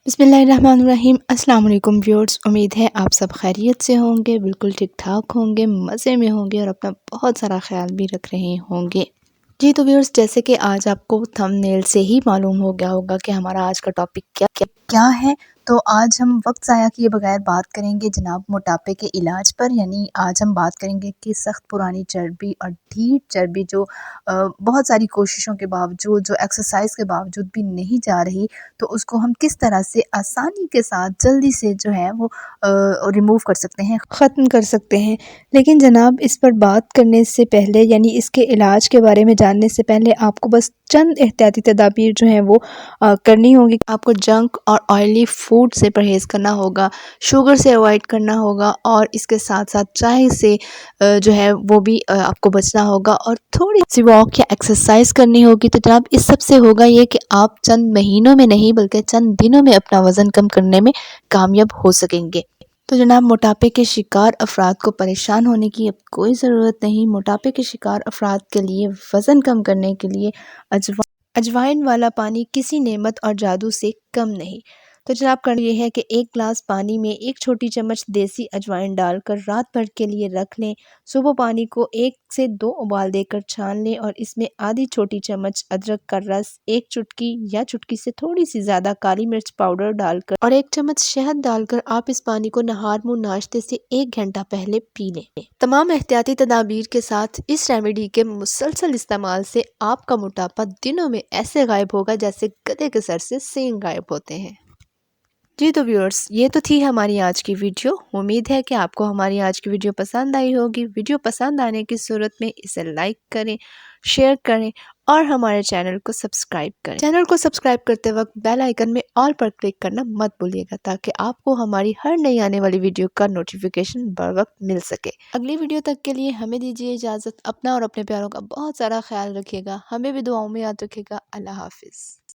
बिस्मिल्लाहिर्रहमानिर्रहीम। अस्सलाम वालेकुम व्यूअर्स, उम्मीद है आप सब खैरियत से होंगे, बिल्कुल ठीक-ठाक होंगे, मज़े में होंगे और अपना बहुत सारा ख़्याल भी रख रहे होंगे। जी तो व्यूअर्स, जैसे कि आज आपको थंबनेल से ही मालूम हो गया होगा कि हमारा आज का टॉपिक क्या है। तो आज हम वक्त ज़ाया किए बगैर बात करेंगे जनाब मोटापे के इलाज पर। यानी आज हम बात करेंगे कि सख्त पुरानी चर्बी और ढीठ चर्बी जो बहुत सारी कोशिशों के बावजूद, जो एक्सरसाइज के बावजूद भी नहीं जा रही, तो उसको हम किस तरह से आसानी के साथ जल्दी से जो है वो रिमूव कर सकते हैं, ख़त्म कर सकते हैं। लेकिन जनाब इस पर बात करने से पहले, यानी इसके इलाज के बारे में जानने से पहले, आपको बस चंद एहतियाती तदाबीर जो हैं वो करनी होगी। आपको जंक और ऑयली फूड से परहेज़ करना होगा, शुगर से अवॉइड करना होगा और इसके साथ साथ चाय से जो है वो भी आपको बचना होगा और थोड़ी सी वॉक या एक्सरसाइज करनी होगी। तो जनाब इस सब से होगा ये कि आप चंद महीनों में नहीं बल्कि चंद दिनों में अपना वज़न कम करने में कामयाब हो सकेंगे। तो जनाब मोटापे के शिकार अफराद को परेशान होने की अब कोई ज़रूरत नहीं। मोटापे के शिकार अफराद के लिए वज़न कम करने के लिए अजवाइन वाला पानी किसी नेमत और जादू से कम नहीं। तो जनाब करना ये है कि एक गिलास पानी में एक छोटी चम्मच देसी अजवाइन डालकर रात भर के लिए रख लें। सुबह पानी को 1 से 2 उबाल देकर छान लें और इसमें आधी छोटी चम्मच अदरक का रस, 1 चुटकी या चुटकी से थोड़ी सी ज़्यादा काली मिर्च पाउडर डालकर और 1 चम्मच शहद डालकर आप इस पानी को नहार मुंह नाश्ते से 1 घंटा पहले पी लें। तमाम एहतियाती तदाबीर के साथ इस रेमेडी के मुसलसल इस्तेमाल से आपका मोटापा दिनों में ऐसे गायब होगा जैसे गधे के सर से सींग गायब होते हैं। जी तो व्यूअर्स, ये तो थी हमारी आज की वीडियो। उम्मीद है कि आपको हमारी आज की वीडियो पसंद आई होगी। वीडियो पसंद आने की सूरत में इसे लाइक करें, शेयर करें और हमारे चैनल को सब्सक्राइब करें। चैनल को सब्सक्राइब करते वक्त बेल आइकन में ऑल पर क्लिक करना मत भूलिएगा ताकि आपको हमारी हर नई आने वाली वीडियो का नोटिफिकेशन बर वक्त मिल सके। अगली वीडियो तक के लिए हमें दीजिए इजाज़त। अपना और अपने प्यारों का बहुत सारा ख्याल रखिएगा। हमें भी दुआओं में याद रखिएगा। अल्लाह हाफिज़।